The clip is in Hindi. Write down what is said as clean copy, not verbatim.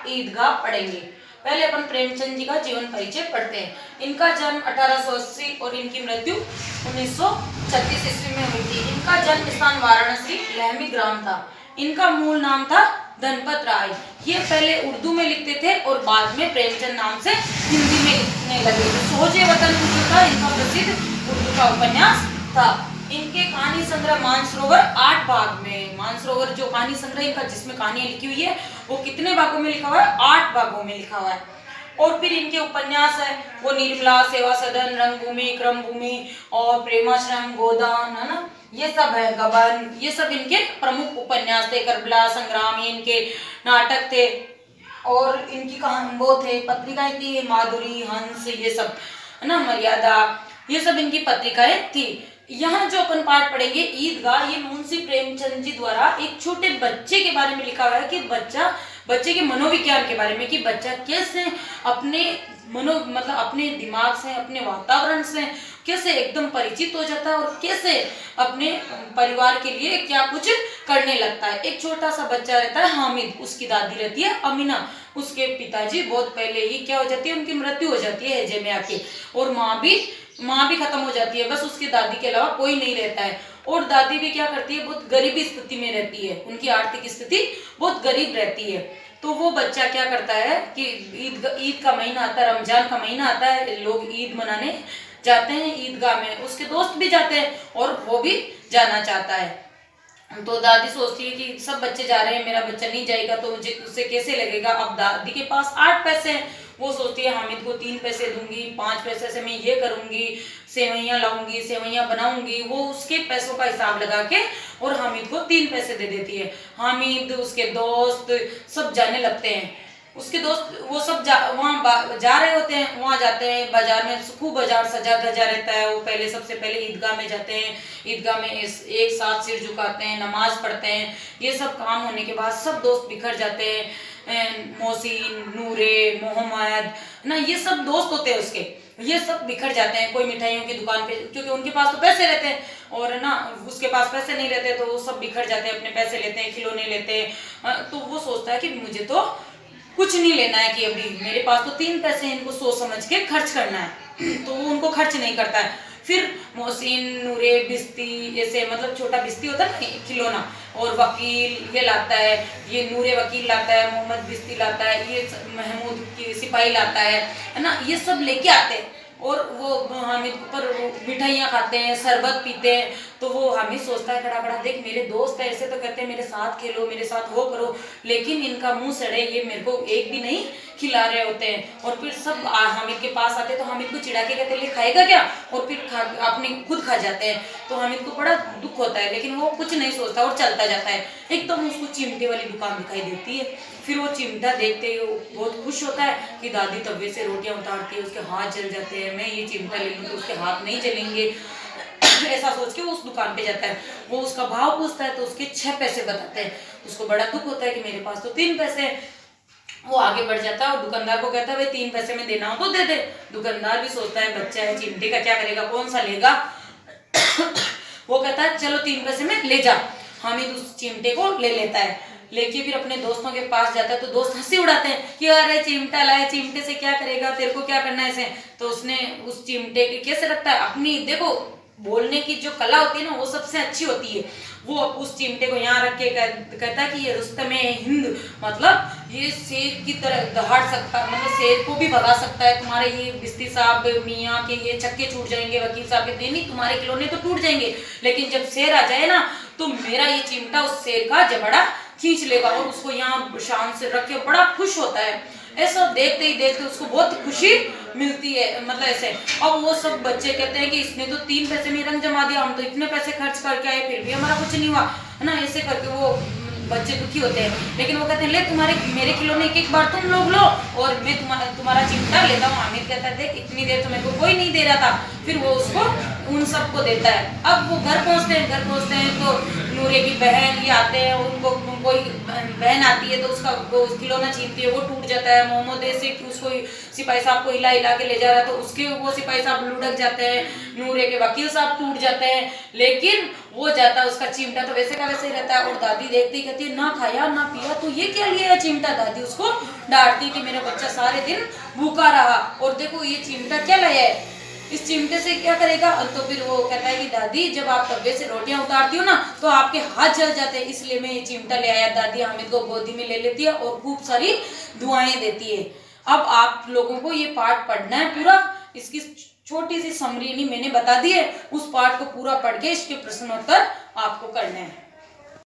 पाठ ईदगाह पढ़ेंगे। पहले अपन प्रेमचंद जी का जीवन परिचय पढ़ते हैं। इनका जन्म 1880 और इनकी मृत्यु 1936 ईस्वी में हुई थी। इनका जन्म स्थान वाराणसी लहमी ग्राम था। इनका मूल नाम था धनपत राय। ये पहले उर्दू में लिखते थे और बाद में प्रेमचंद नाम से हिंदी में लिखने लगे। सोजे वतन जो था इनका प्रसिद्ध उर्दू का उपन्यास था। इनके कहानी संग्रह मानसरोवर 8 भाग में, मानसरोवर जो कहानी संग्रह इनका जिसमें कहानियां लिखी हुई है वो कितने भागों में लिखा हुआ है? 8 भागों में लिखा हुआ है। और फिर इनके उपन्यास है वो निर्मला, सेवा सदन, रंगभूमि, क्रमभूमि और प्रेमाश्रम, गोदान, है ना, ये सब है, गबन, ये सब इनके प्रमुख उपन्यास थे। करबला संग्राम ये इनके नाटक थे। और इनकी कहानी वो थे, पत्रिकाएं थी, माधुरी, हंस, ये सब, है ना, मर्यादा, ये सब इनकी पत्रिकाएं थी। यहाँ जो अपन पाठ पढ़ेंगे ईदगाह, ये मुंशी प्रेमचंद जी द्वारा एक छोटे बच्चे के बारे में लिखा हुआ है कि बच्चे के मनोविज्ञान के बारे में, कि बच्चा कैसे अपने मतलब अपने दिमाग से, अपने वातावरण से कैसे एकदम परिचित हो जाता है और कैसे अपने परिवार के लिए क्या कुछ करने लगता है। एक छोटा सा बच्चा रहता है हामिद, उसकी दादी रहती है अमीना, उसके पिताजी बहुत पहले ही क्या हो जाती है, उनकी मृत्यु हो जाती है हैजे में आके, और माँ भी खत्म हो जाती है, बस उसकी दादी के अलावा कोई नहीं रहता है। और दादी भी क्या करती है, बहुत गरीबी स्थिति में रहती है, उनकी आर्थिक स्थिति बहुत गरीब रहती है। तो वो बच्चा क्या करता है कि ईद का महीना आता है, रमजान का महीना आता है, लोग ईद मनाने जाते हैं ईदगाह में, उसके दोस्त भी जाते हैं और वो भी जाना चाहता है। तो दादी सोचती है कि सब बच्चे जा रहे हैं, मेरा बच्चा नहीं जाएगा तो मुझे उससे कैसे लगेगा। अब दादी के पास 8 पैसे हैं, वो सोचती है हामिद को 3 पैसे दूंगी, 5 पैसे से मैं ये करूंगी, सेवैयाँ लाऊंगी, सेवैयाँ बनाऊंगी। वो उसके पैसों का हिसाब लगा के और हामिद को 3 पैसे दे देती है। हामिद, उसके दोस्त सब जाने लगते हैं। उसके दोस्त वो सब वहाँ जा रहे होते हैं, वहाँ जाते हैं बाजार में, खूब बाजार सजा धजा रहता है। वो सबसे पहले ईदगाह में जाते हैं, ईदगाह में एक साथ सिर झुकाते हैं, नमाज पढ़ते हैं। ये सब काम होने के बाद सब दोस्त बिखर जाते हैं, मोहसिन, नूरे, मोहम्मद ना, ये सब दोस्त होते हैं उसके, ये सब बिखर जाते हैं कोई मिठाइयों की दुकान पे, क्योंकि उनके पास तो पैसे रहते हैं और ना उसके पास पैसे नहीं रहते, तो वो सब बिखर जाते हैं, अपने पैसे लेते हैं, खिलौने लेते हैं। तो वो सोचता है कि मुझे तो कुछ नहीं लेना है, कि अभी मेरे पास तो 3 पैसे हैं, इनको सोच समझ के खर्च करना है। तो वो उनको खर्च नहीं करता है। फिर मोहसिन, नूरे, बिस्ती, ऐसे मतलब छोटा बिस्ती होता है ना खिलौना, और वकील ये लाता है, ये नूरे वकील लाता है, मोहम्मद बिस्ती लाता है, ये महमूद की सिपाही लाता है ना, ये सब लेके आते हैं। और वो हामिद पर मिठाइयाँ खाते हैं, शरबत पीते हैं। तो वो हामिद सोचता है खड़ा खड़ा, देख मेरे दोस्त है, ऐसे तो कहते हैं मेरे साथ खेलो, मेरे साथ वो करो, लेकिन इनका मुंह सड़े, ये मेरे को एक भी नहीं खिला रहे होते हैं। और फिर सब हामिद के पास आते हैं, तो हामिद को चिढ़ा के कहते हैं खाएगा क्या, और फिर अपने खुद खा जाते हैं। तो हामिद को बड़ा दुख होता है, लेकिन वो कुछ नहीं सोचता और चलता जाता है। एकदम उसको चिमटे वाली दुकान दिखाई देती है। फिर वो चिमटा देखते ही बहुत खुश होता है कि दादी तवे से रोटियां उतारती है, उसके हाथ जल जाते हैं, मैं ये चिमटा ले लूँ तो उसके हाथ नहीं जलेंगे। ऐसा सोच के वो उस दुकान पे जाता है। वो उसका भाव पूछता है तो उसके 6 पैसे बताते हैं। उसको बड़ा दुख होता है कि मेरे पास तो 3 पैसे हैं। वो आगे बढ़ जाता है और दुकानदार को कहता है भाई 3 पैसे में देना हो तो दे दे। दुकानदार भी सोचता है बच्चा है, चिमटे का क्या करेगा, कौन सा लेगा। वो कहता है चलो 3 पैसे में ले जा। हामिद उस चिमटे को ले लेता है, लेके फिर अपने दोस्तों के पास जाता है। तो दोस्त हंसी उड़ाते हैं कि अरे चिमटा लाए, चिमटे से क्या करेगा, तेरे को क्या करना है इसे। तो उसने उस चिमटे के कैसे रखता है, अपनी देखो बोलने की जो कला होती है ना वो सबसे अच्छी होती है। वो उस चिमटे को यहाँ रख के कहता है कि ये रुस्तमे हिंद, मतलब ये शेर की तरह दहाड़ सकता, मतलब शेर को भी भगा सकता है। तुम्हारे ये बिस्ती साहब मियाँ के ये चक्के छूट जाएंगे, वकील साहब के नहीं, तुम्हारे खिलौने तो टूट जाएंगे, लेकिन जब शेर आ जाए ना तो मेरा ये चिमटा उस शेर का जबड़ा खींच लेगा। और उसको यहाँ शान से रख के बड़ा खुश होता है। ऐसा देखते ही देखते उसको बहुत खुशी मिलती है, मतलब ऐसे। अब वो सब बच्चे कहते हैं कि इसने तो 3 पैसे में रंग जमा दिया, हम तो इतने पैसे खर्च करके आए फिर भी हमारा कुछ नहीं हुआ, है ना। ऐसे करके वो बच्चे दुखी होते हैं। लेकिन वो कहते हैं ले तुम्हारे मेरे खिलौने एक बार तुम लोग लो और मैं तुम्हारा चिमटा लेता हूँ। हामिद कहता है देख इतनी देर तो मेरे को कोई नहीं दे रहा था। फिर वो उसको उन सबको देता है। अब वो घर पहुँचते हैं तो नूरे की बहन ये आते हैं, उनको कोई बहन आती है तो उसका वो खिलौना छीनती है, वो टूट जाता है। मोहम्मद ऐसे कि उसको सिपाही साहब को हिला हिला के ले जा रहा है तो उसके वो सिपाही साहब लुढ़क जाते हैं, नूरे के वकील साहब टूट जाते हैं, लेकिन वो जाता है उसका चिमटा तो वैसे का वैसे ही रहता है। और दादी देखती कहती है ना खाया ना पिया तो ये क्या लिया है चिमटा। दादी उसको डांटती कि मेरा बच्चा सारे दिन भूखा रहा और देखो ये चिमटा क्या लाया है, इस चिमटे से क्या करेगा। तो फिर वो कहता है कि दादी जब आप तवे से रोटियां उतारती हो ना तो आपके हाथ जल जाते हैं, इसलिए मैं ये चिमटा ले आया। दादी हामिद को गोदी में ले लेती है और खूब सारी दुआएं देती है। अब आप लोगों को ये पाठ पढ़ना है पूरा, इसकी छोटी सी समरी मैंने बता दी है, उस पाठ को पूरा पढ़ के इसके प्रश्नोत्तर आपको करने हैं।